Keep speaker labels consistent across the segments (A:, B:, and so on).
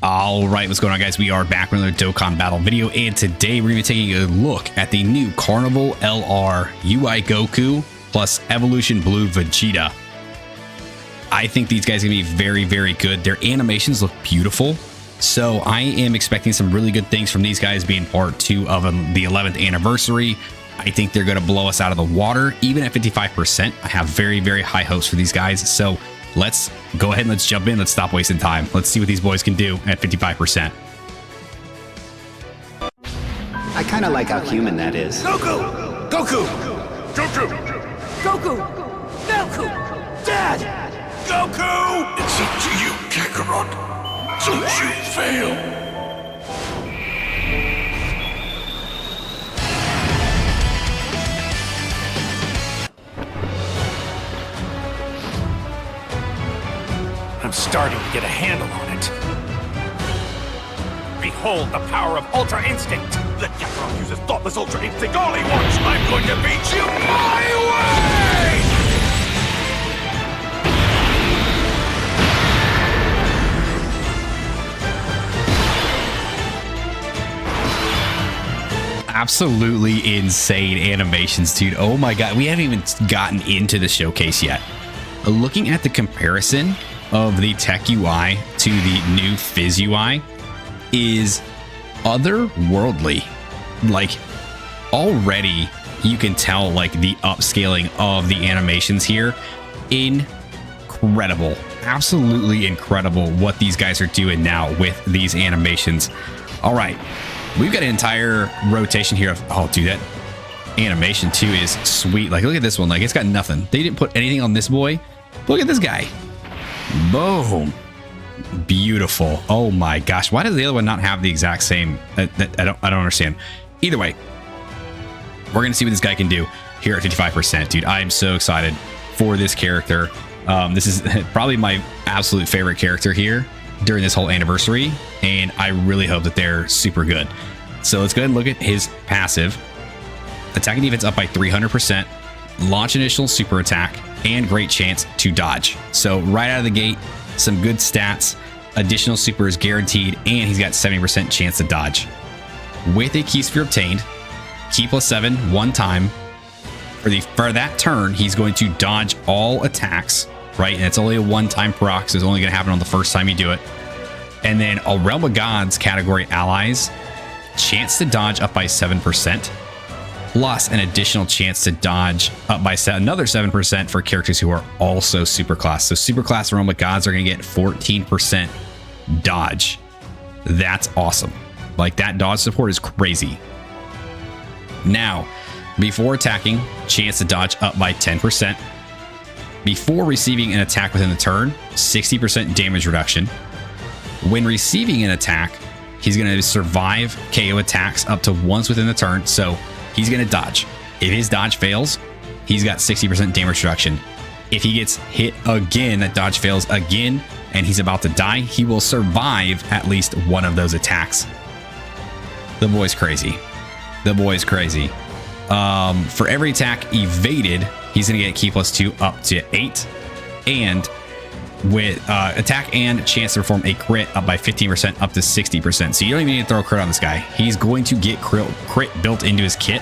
A: All right, what's going on, guys? We are back with another Dokkan battle video, and today we're going to be taking a look at the new Carnival LR UI Goku plus Evolution Blue Vegeta. I think these guys are going to be very, very good. Their animations look beautiful, so I am expecting some really good things from these guys being part 2 of the 11th anniversary. I think they're going to blow us out of the water, even at 55%. I have very, very high hopes for these guys, so let's go ahead and let's jump in. Let's stop wasting time. Let's see what these boys can do at 55%.
B: I kind of like how human that is.
C: Goku! Goku! Goku! Goku! Goku! Dad! Goku! It's up to you, Kakarot. Don't you fail! I'm starting to get a handle on it. Behold the power of Ultra Instinct! Let Kakarot use his thoughtless Ultra Instinct all he wants! I'm going to beat you my way!
A: Absolutely insane animations, dude. Oh my god, we haven't even gotten into the showcase yet. Looking at the comparison of the tech UI to the new Fizz UI is otherworldly. Like, already you can tell like the upscaling of the animations here. Incredible, absolutely incredible what these guys are doing now with these animations. All right, we've got an entire rotation here of, oh dude, that animation too is sweet. Like, look at this one. Like, it's got nothing. They didn't put anything on this boy. Look at this guy. Boom. Beautiful. Oh my gosh, why does the other one not have the exact same? I don't understand. Either way, we're gonna see what this guy can do here at 55%. Dude, I'm so excited for this character. This is probably my absolute favorite character here during this whole anniversary, and I really hope that they're super good. So let's go ahead and look at his passive. Attack and defense up by 300%, launch initial super attack, and great chance to dodge. So right out of the gate, some good stats. Additional super is guaranteed, and he's got 70% chance to dodge. With a key sphere obtained, key +7 one time. For that turn, he's going to dodge all attacks, right? And it's only a one-time proc, so it's only going to happen on the first time you do it. And then a Realm of Gods category allies, chance to dodge up by 7%. Plus an additional chance to dodge up by another 7% for characters who are also superclass. So superclass Realm of Gods are going to get 14% dodge. That's awesome. Like, that dodge support is crazy. Now, before attacking, chance to dodge up by 10%. Before receiving an attack within the turn, 60% damage reduction. When receiving an attack, he's going to survive KO attacks up to once within the turn. So he's going to dodge. If his dodge fails, he's got 60% damage reduction. If he gets hit again, that dodge fails again, and he's about to die, he will survive at least one of those attacks. The boy's crazy. The boy's crazy. For every attack evaded, he's going to get key +2 up to 8. And with attack and chance to perform a crit up by 15% up to 60%. So you don't even need to throw a crit on this guy. He's going to get crit built into his kit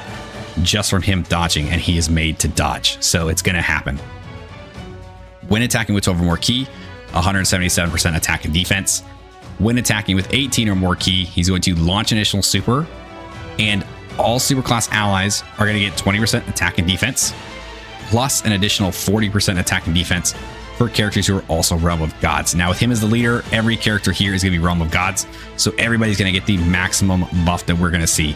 A: just from him dodging, and he is made to dodge. So it's going to happen. When attacking with 12 or more key, 177% attack and defense. When attacking with 18 or more key, he's going to launch initial super, and all superclass allies are going to get 20% attack and defense, plus an additional 40% attack and defense for characters who are also Realm of Gods. Now, with him as the leader, every character here is going to be Realm of Gods, so everybody's going to get the maximum buff that we're going to see.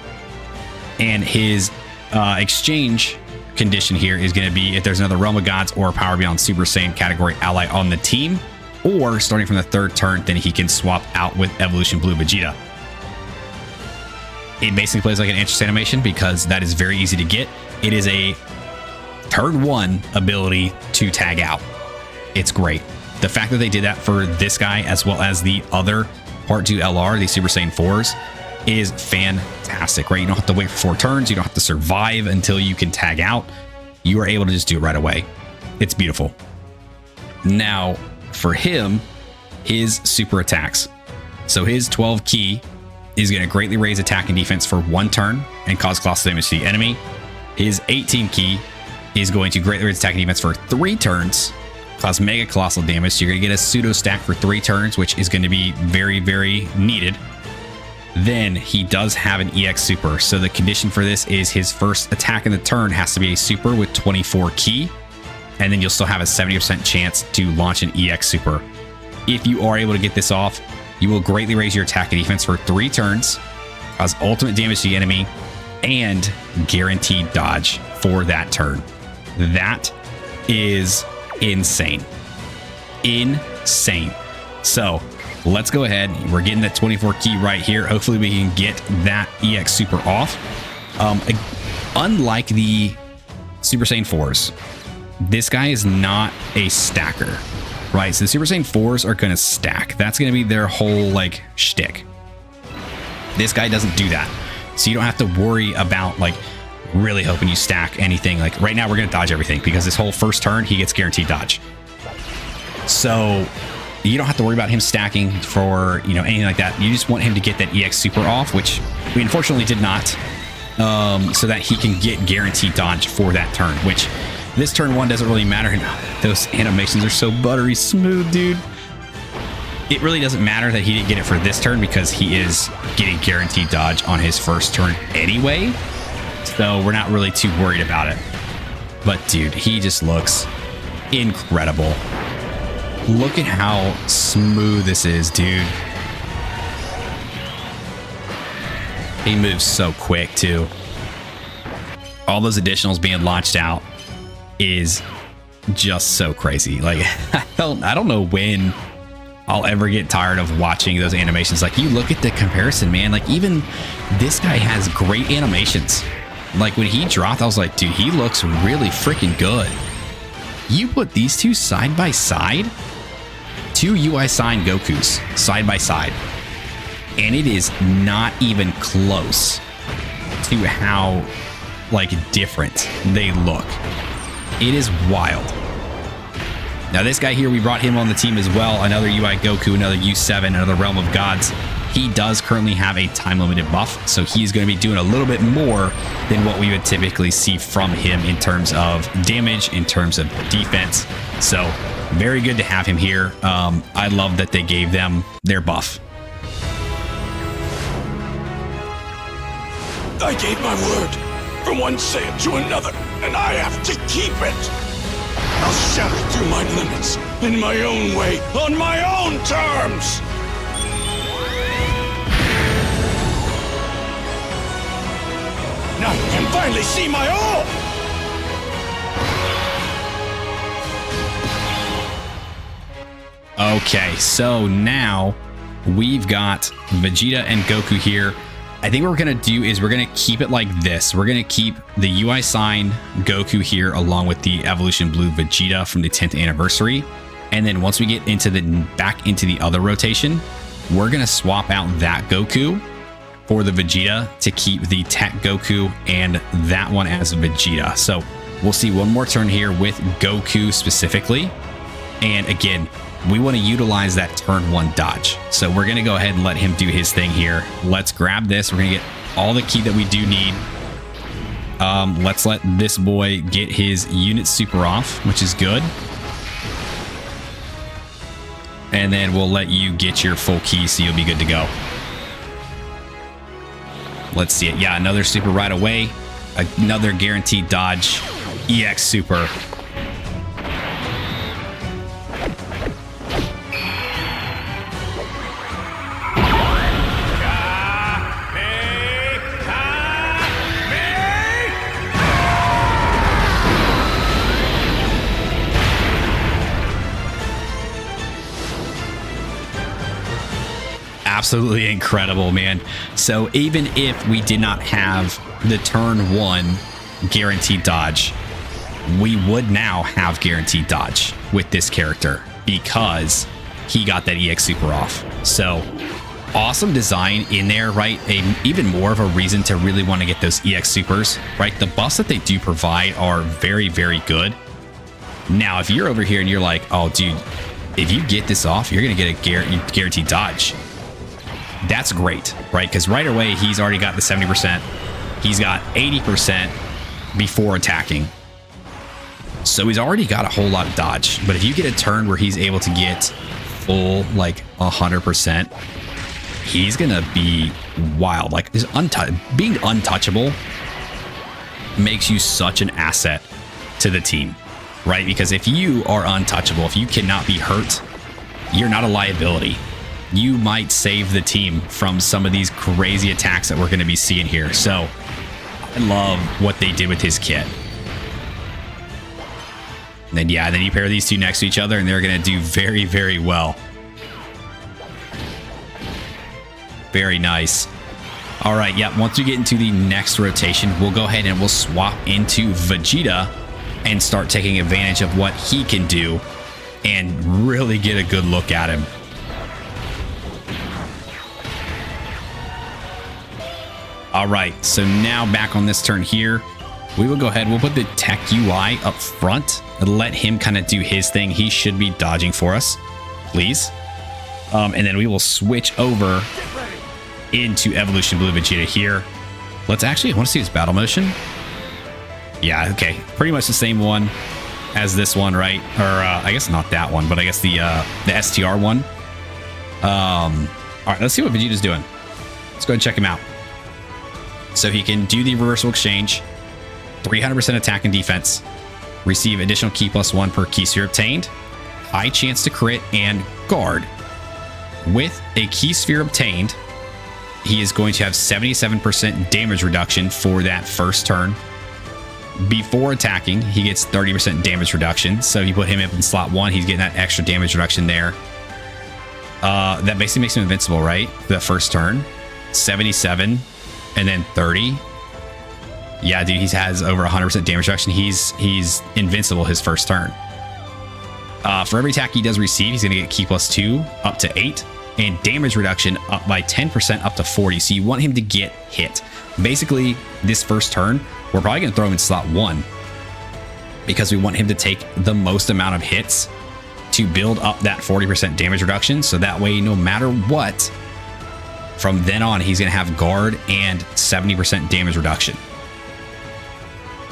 A: And his exchange condition here is going to be if there's another Realm of Gods or Power Beyond Super Saiyan category ally on the team, or starting from the third turn, then he can swap out with Evolution Blue Vegeta. It basically plays like an interest animation because that is very easy to get. It is a turn 1 ability to tag out. It's great. The fact that they did that for this guy as well as the other Part 2 LR, the Super Saiyan 4s, is fantastic, right? You don't have to wait for 4 turns. You don't have to survive until you can tag out. You are able to just do it right away. It's beautiful. Now, for him, his super attacks. So his 12 key is going to greatly raise attack and defense for 1 turn and cause colossal damage to the enemy. His 18 key is going to greatly raise attack and defense for 3 turns, cause mega colossal damage. So you're going to get a pseudo stack for 3 turns, which is going to be very, very needed. Then he does have an EX super. So the condition for this is his first attack in the turn has to be a super with 24 key. And then you'll still have a 70% chance to launch an EX super. If you are able to get this off, you will greatly raise your attack and defense for 3 turns, cause ultimate damage to the enemy, and guaranteed dodge for that turn. That is insane. Insane. So let's go ahead. We're getting that 24 key right here. Hopefully we can get that EX super off. Unlike the Super Saiyan 4s, this guy is not a stacker, right? So the Super Saiyan 4s are going to stack. That's going to be their whole like shtick. This guy doesn't do that. So you don't have to worry about like really hoping you stack anything. Like right now we're going to dodge everything because this whole first turn he gets guaranteed dodge. So you don't have to worry about him stacking for, you know, anything like that. You just want him to get that EX super off, which we unfortunately did not, so that he can get guaranteed dodge for that turn, which this turn 1 doesn't really matter. Those animations are so buttery smooth, dude. It really doesn't matter that he didn't get it for this turn because he is getting guaranteed dodge on his first turn anyway. So we're not really too worried about it. But dude, he just looks incredible. Look at how smooth this is, dude. He moves so quick too. All those additionals being launched out is just so crazy. Like I don't know when I'll ever get tired of watching those animations. Like you look at the comparison, man, like even this guy has great animations. Like when he dropped, I was like, dude, he looks really freaking good. You put these two side by side, 2 UI Saiyan Gokus side by side, and it is not even close to how like different they look. It is wild. Now this guy here, we brought him on the team as well. Another UI Goku, another U7, another Realm of Gods. He does currently have a time limited buff, so he's going to be doing a little bit more than what we would typically see from him in terms of damage, in terms of defense. So very good to have him here. I love that they gave them their buff.
C: I gave my word from one Saiyan to another, and I have to keep it. I'll shatter through my limits in my own way, on my own terms. Now you can finally see my all!
A: Okay, so now we've got Vegeta and Goku here. I think what we're going to do is we're going to keep it like this. We're going to keep the UI Saiyan Goku here along with the Evolution Blue Vegeta from the 10th anniversary. And then once we get into back into the other rotation, we're going to swap out that Goku for the Vegeta to keep the Tech Goku and that one as Vegeta. So we'll see one more turn here with Goku specifically. And again, we want to utilize that turn 1 dodge. So we're going to go ahead and let him do his thing here. Let's grab this. We're going to get all the key that we do need. Let's let this boy get his unit super off, which is good. And then we'll let you get your full key so you'll be good to go. Let's see it. Yeah, another super right away. Another guaranteed dodge. EX super. Absolutely incredible, man. So even if we did not have the turn 1 guaranteed dodge, we would now have guaranteed dodge with this character because he got that EX super off. So awesome design in there, right? Even more of a reason to really want to get those EX supers, right? The buffs that they do provide are very, very good. Now, if you're over here and you're like, oh, dude, if you get this off, you're going to get a guaranteed dodge. that's great, right? Because right away, he's already got the 70%. He's got 80% before attacking. So he's already got a whole lot of dodge. But if you get a turn where he's able to get full, like 100%, he's going to be wild. Like being untouchable makes you such an asset to the team, right? Because if you are untouchable, if you cannot be hurt, you're not a liability. You might save the team from some of these crazy attacks that we're going to be seeing here. So I love what they did with his kit. And then, yeah, then you pair these two next to each other and they're going to do very, very well. Very nice. All right, yeah, once we get into the next rotation, we'll go ahead and we'll swap into Vegeta and start taking advantage of what he can do and really get a good look at him. All right, so now back on this turn here, we will go ahead, we'll put the tech UI up front and let him kind of do his thing. He should be dodging for us, please. And then we will switch over into Evolution Blue Vegeta here. Let's actually, I want to see his battle motion. Yeah, okay, pretty much the same one as this one, right? Or I guess not that one, but I guess the STR one. All right, let's see what Vegeta's doing. Let's go ahead and check him out. So he can do the reversal exchange, 300% attack and defense, receive additional key +1 per key sphere obtained, high chance to crit, and guard. With a key sphere obtained, he is going to have 77% damage reduction for that first turn. Before attacking, he gets 30% damage reduction. So you put him up in slot 1, he's getting that extra damage reduction there. That basically makes him invincible, right? For the first turn. 77 and then 30. Yeah, dude, he has over 100% damage reduction. He's invincible his first turn. For every attack he does receive, he's going to get key +2 up to 8. And damage reduction up by 10% up to 40. So you want him to get hit. Basically, this first turn, we're probably going to throw him in slot 1 because we want him to take the most amount of hits to build up that 40% damage reduction. So that way, no matter what, from then on, he's going to have guard and 70% damage reduction.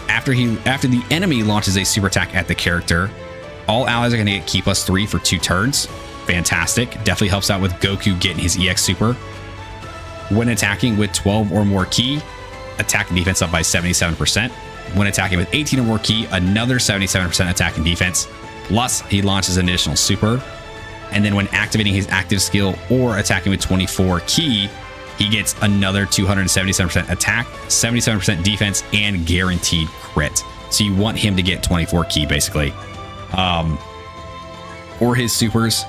A: After the enemy launches a super attack at the character, all allies are going to get key +3 for 2 turns. Fantastic. Definitely helps out with Goku getting his EX super. When attacking with 12 or more key, attack and defense up by 77%. When attacking with 18 or more key, another 77% attack and defense. Plus, he launches an additional super. And then when activating his active skill or attacking with 24 key, he gets another 277% attack, 77% defense, and guaranteed crit. So you want him to get 24 key, basically. For his supers,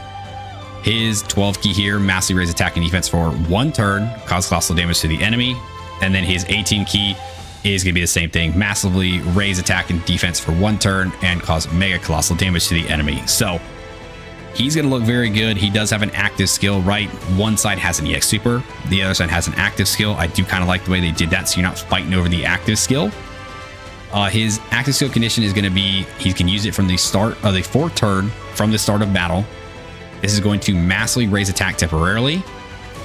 A: his 12 key here, massively raise attack and defense for 1 turn, cause colossal damage to the enemy. And then his 18 key is going to be the same thing, massively raise attack and defense for 1 turn and cause mega colossal damage to the enemy. So he's going to look very good. He does have an active skill, right? One side has an EX super, the other side has an active skill. I do kind of like the way they did that, so you're not fighting over the active skill. His active skill condition is going to be, he can use it from the start of the 4th turn from the start of battle. This is going to massively raise attack temporarily,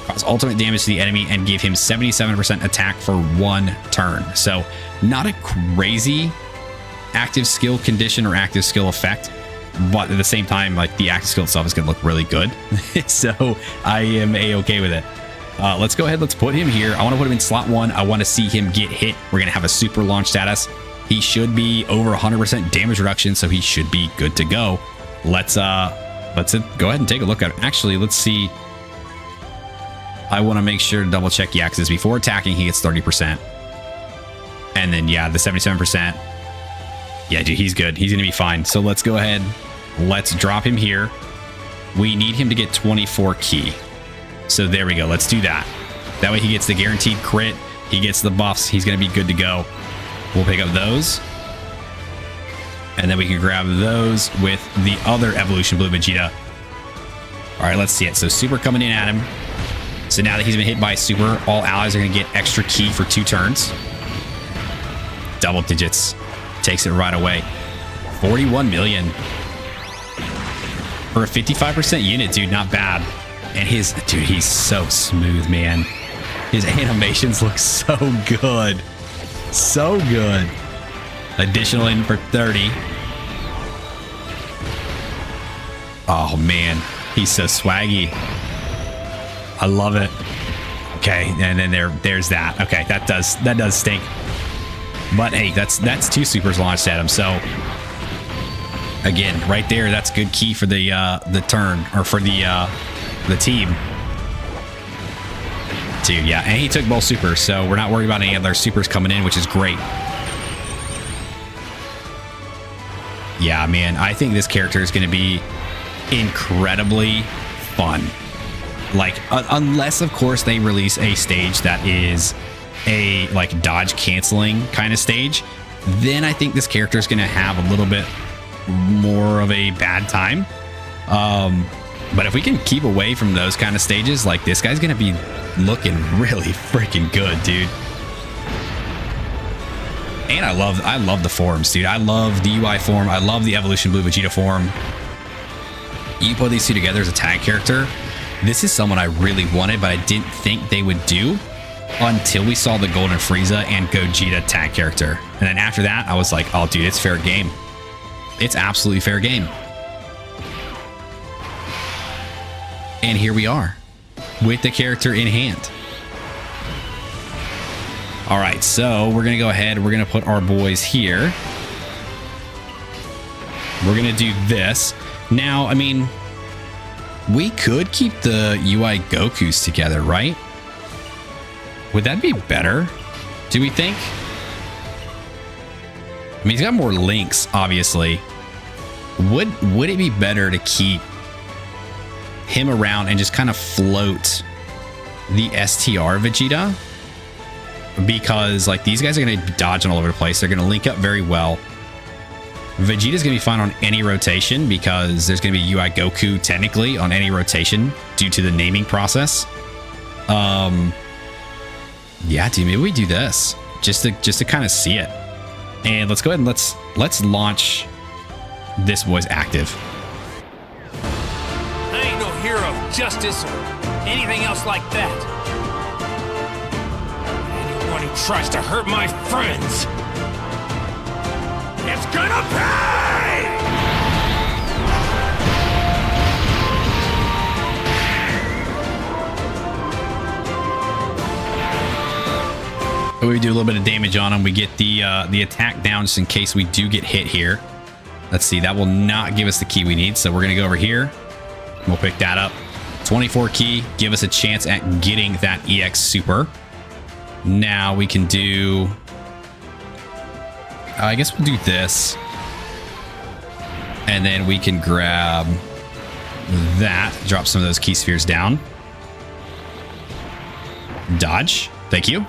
A: cause ultimate damage to the enemy, and give him 77% attack for 1 turn. So not a crazy active skill condition or active skill effect, but at the same time, like, the active skill itself is going to look really good. So I am a-okay with it. Let's go ahead. Let's put him here. I want to put him in slot 1. I want to see him get hit. We're going to have a super launch status. He should be over 100% damage reduction, so he should be good to go. Let's go ahead and take a look at it. Actually, let's see. I want to make sure to double check. Yeah, because before attacking, he gets 30%. And then, yeah, the 77%. Yeah, dude, he's good. He's going to be fine. So let's go ahead. Let's drop him here. We need him to get 24 key. So there we go. Let's do that. That way he gets the guaranteed crit. He gets the buffs. He's going to be good to go. We'll pick up those. And then we can grab those with the other Evolution Blue Vegeta. All right, let's see it. So super coming in at him. So now that he's been hit by super, all allies are going to get extra key for 2 turns. Double digits. Takes it right away. 41 million. For a 55% unit, dude, not bad. And dude, he's so smooth, man. His animations look so good. So good. Additional in for 30. Oh, man. He's so swaggy. I love it. Okay, and then there's that. Okay, that does stink. But hey, that's 2 supers launched at him. So again, right there, that's good key for the turn, or for the team. Dude, yeah, and he took both supers, so we're not worried about any other supers coming in, which is great. Yeah, man, I think this character is going to be incredibly fun. Like, unless, of course, they release a stage that is a, like, dodge canceling kind of stage, then I think this character is going to have a little bit more of a bad time. But if we can keep away from those kind of stages, like, this guy's going to be looking really freaking good, dude. And I love the forms, dude. I love the UI form. I love the Evolution Blue Vegeta form. You put these 2 together as a tag character. This is someone I really wanted, but I didn't think they would do until we saw the Golden Frieza and Gogeta tag character. And then after that, I was like, oh, dude, it's fair game. It's absolutely fair game. And here we are with the character in hand. All right, so we're going to go ahead. We're going to put our boys here. We're going to do this. Now, I mean, we could keep the UI Gokus together, right? Would that be better? Do we think? I mean, he's got more links, obviously. Would it be better to keep him around and just kind of float the STR Vegeta? Because, like, these guys are going to be dodging all over the place. They're going to link up very well. Vegeta's going to be fine on any rotation because there's going to be UI Goku technically on any rotation due to the naming process. Yeah, dude, maybe we do this just to kind of see it. And let's go ahead and let's launch this boy's active.
D: I ain't no hero of justice or anything else like that. Anyone who tries to hurt my friends, it's gonna pay!
A: We do a little bit of damage on him. We get the attack down just in case we do get hit here. Let's see. That will not give us the key we need. So we're going to go over here. We'll pick that up. 24 key. Give us a chance at getting that EX Super. Now we can do... I guess we'll do this. And then we can grab that. Drop some of those key spheres down. Dodge. Thank you.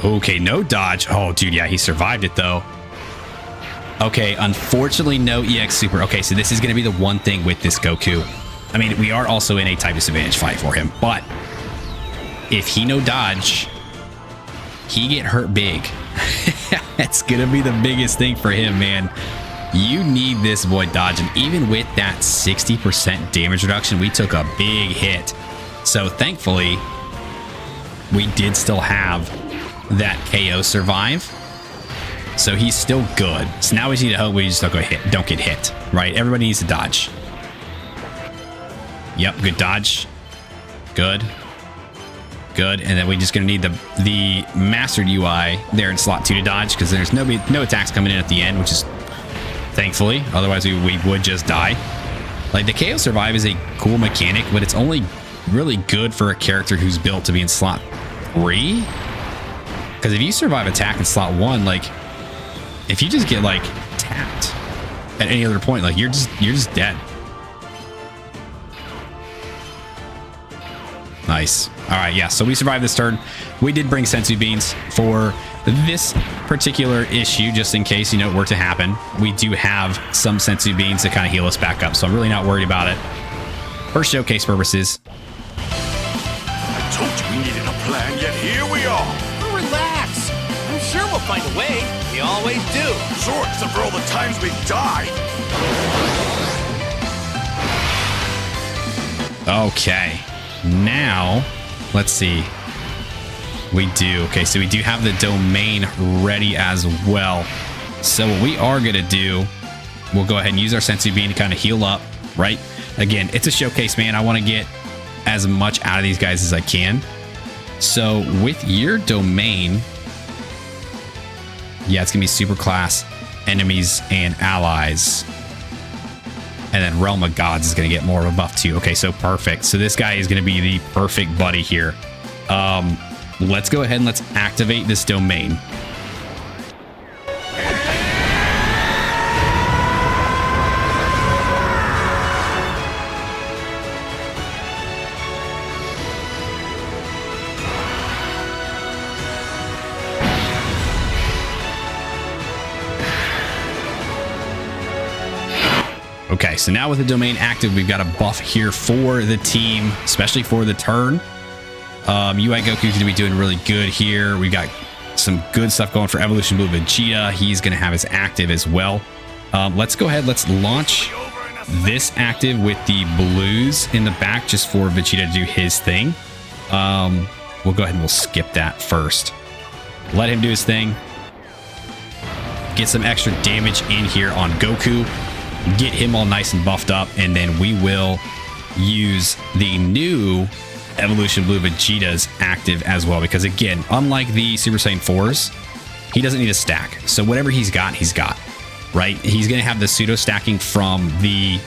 A: Okay, no dodge. Oh, dude, yeah, he survived it, though. Okay, unfortunately, no EX Super. Okay, so this is going to be the one thing with this Goku. I mean, we are also in a type disadvantage fight for him, but if he no dodge, he get hurt big. That's going to be the biggest thing for him, man. You need this boy dodging. Even with that 60% damage reduction, we took a big hit. So thankfully, we did still have that KO survive. So he's still good. So now we just need to hope we just don't get hit, right? Everybody needs to dodge. Yep, good dodge. Good. Good. And then we're just going to need the mastered UI there in slot 2 to dodge because there's no attacks coming in at the end, which is thankfully. Otherwise, we would just die. Like, the KO survive is a cool mechanic, but it's only really good for a character who's built to be in slot 3. Because if you survive attack in slot 1, like, if you just get, like, tapped at any other point, like, you're just dead. Nice. All right, yeah, so we survived this turn. We did bring sensu beans for this particular issue, just in case, you know, it were to happen. We do have some sensu beans to kind of heal us back up, so I'm really not worried about it. For showcase purposes.
C: I told you we needed a plan, yet here we are.
D: Relax. I'm sure we'll find a way. We always do.
C: Sure, except for all the times we've died.
A: Okay. Now, let's see. We do. Okay, so we do have the domain ready as well. So what we are going to do, we'll go ahead and use our Sensu Bean to kind of heal up, right? Again, it's a showcase, man. I want to get as much out of these guys as I can. So with your domain, yeah, it's going to be super class, enemies and allies. And then Realm of Gods is going to get more of a buff too. Okay, so perfect. So this guy is going to be the perfect buddy here. Let's go ahead and let's activate this domain. Okay, so now with the domain active, we've got a buff here for the team, especially for the turn. UI Goku is going to be doing really good here. We've got some good stuff going for Evolution Blue Vegeta. He's going to have his active as well. Let's go ahead. Let's launch this active with the blues in the back just for Vegeta to do his thing. We'll go ahead and we'll skip that first. Let him do his thing. Get some extra damage in here on Goku. Get him all nice and buffed up, and then we will use the new Evolution Blue Vegeta's active as well, because again, unlike the Super Saiyan 4s, he doesn't need a stack. So whatever he's got, right? He's going to have the pseudo stacking from the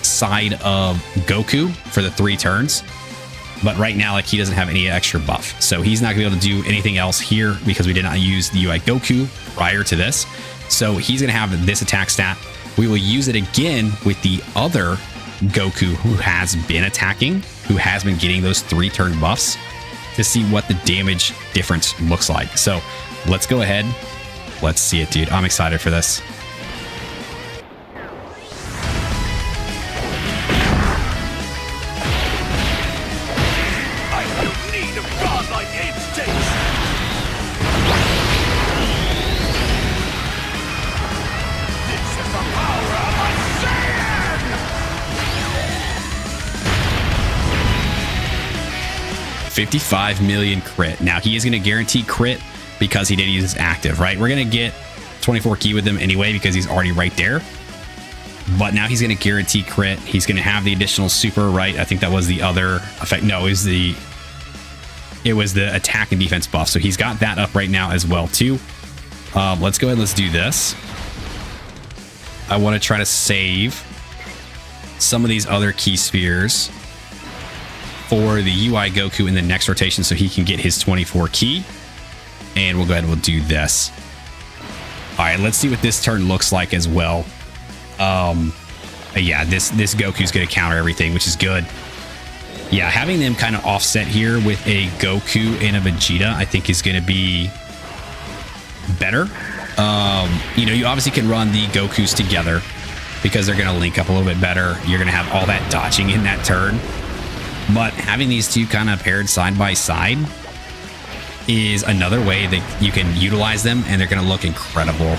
A: side of Goku for the 3 turns. But right now, like, he doesn't have any extra buff. So he's not going to be able to do anything else here because we did not use the UI Goku prior to this. So he's going to have this attack stat. We will use it again with the other Goku who has been attacking, who has been getting those 3-turn buffs, to see what the damage difference looks like. So let's go ahead. Let's see it, dude. I'm excited for this.
C: I don't need a godlike instinct! This is the power of a Saiyan!
A: 55 million crit. Now he is going to guarantee crit because he did use his active, right? We're going to get 24 key with him anyway because he's already right there. But now he's going to guarantee crit. He's going to have the additional super, right? I think that was the other effect. No, it was the attack and defense buff. So he's got that up right now as well too. Let's go ahead. Let's do this. I want to try to save some of these other key spheres for the UI Goku in the next rotation so he can get his 24 key. And we'll go ahead and we'll do this. All right, let's see what this turn looks like as well. Yeah, this Goku's going to counter everything, which is good. Yeah, having them kind of offset here with a Goku and a Vegeta, I think is going to be better. You know, you obviously can run the Gokus together because they're going to link up a little bit better. You're going to have all that dodging in that turn. But having these two kind of paired side by side is another way that you can utilize them, and they're going to look incredible.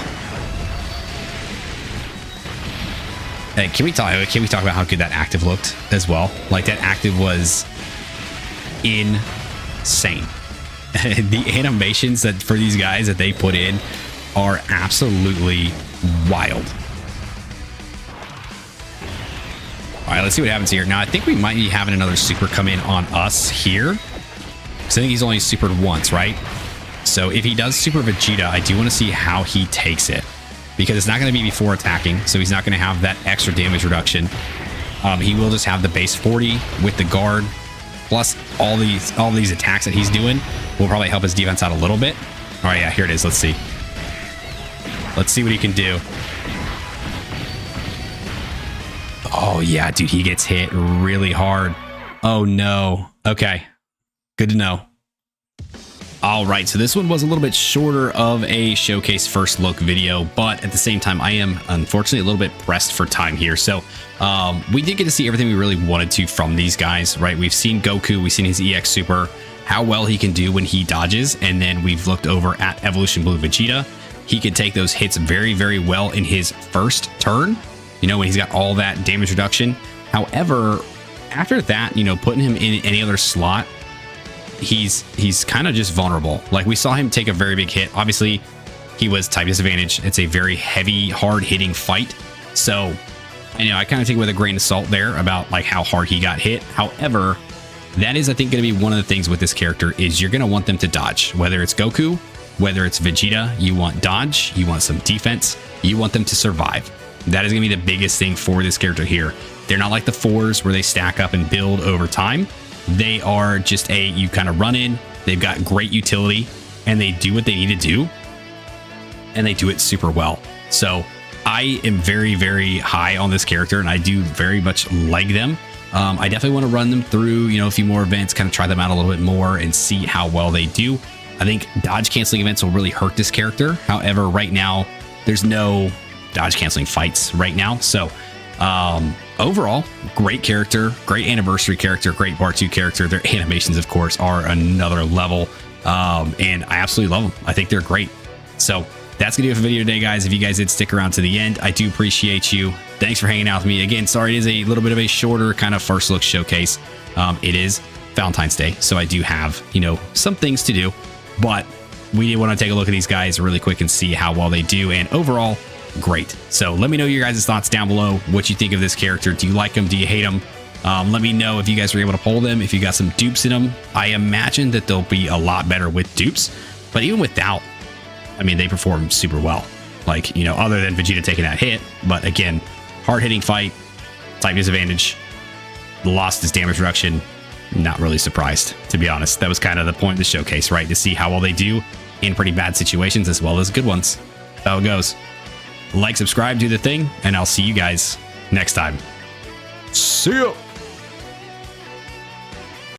A: Hey, can we talk about how good that active looked as well? Like, that active was insane. The animations that for these guys that they put in are absolutely wild. All right, let's see what happens here. Now, I think we might be having another super come in on us here. So I think he's only supered once, right? So if he does super Vegeta, I do want to see how he takes it, because it's not going to be before attacking. So he's not going to have that extra damage reduction. He will just have the base 40 with the guard, plus all these attacks that he's doing will probably help his defense out a little bit. All right, yeah, here it is. Let's see. Let's see what he can do. Oh, yeah, dude, he gets hit really hard. Oh, no. Okay. Good to know. All right, so this one was a little bit shorter of a showcase first look video, but at the same time, I am unfortunately a little bit pressed for time here. So we did get to see everything we really wanted to from these guys, right? We've seen Goku, we've seen his EX Super, how well he can do when he dodges, and then we've looked over at Evolution Blue Vegeta. He can take those hits very, very well in his first turn, you know, when he's got all that damage reduction. However, after that, you know, putting him in any other slot, he's kind of just vulnerable. Like, we saw him take a very big hit. Obviously, he was type disadvantage. It's a very heavy, hard hitting fight. So, you know, I kind of take it with a grain of salt there about like how hard he got hit. However, that is, I think, going to be one of the things with this character is you're going to want them to dodge. Whether it's Goku, whether it's Vegeta, you want dodge, you want some defense, you want them to survive. That is going to be the biggest thing for this character here. They're not like the 4s where they stack up and build over time. They are just you kind of run in, they've got great utility, and they do what they need to do, and they do it super well. So I am very, very high on this character, and I do very much like them. I definitely want to run them through, you know, a few more events, kind of try them out a little bit more and see how well they do. I think dodge canceling events will really hurt this character. However, right now, there's no dodge canceling fights right now. So overall, great character, great anniversary character, great part 2 character. Their animations, of course, are another level. And I absolutely love them. I think they're great. So that's gonna do it for the video today, guys. If you guys did stick around to the end, I do appreciate you. Thanks for hanging out with me. Again, sorry it is a little bit of a shorter kind of first look showcase. It is Valentine's Day, so I do have, you know, some things to do, but we did want to take a look at these guys really quick and see how well they do, and overall, great. So let me know your guys' thoughts down below, what you think of this character. Do you like them? Do you hate them? Let me know if you guys were able to pull them, if you got some dupes in them. I imagine that they'll be a lot better with dupes, but even without, I mean, they perform super well. Like, you know, other than Vegeta taking that hit, but again, hard hitting fight, type disadvantage, lost his damage reduction. Not really surprised, to be honest. That was kind of the point of the showcase, right? To see how well they do in pretty bad situations as well as good ones. That's how it goes. Like, subscribe, do the thing, and I'll see you guys next time. See ya!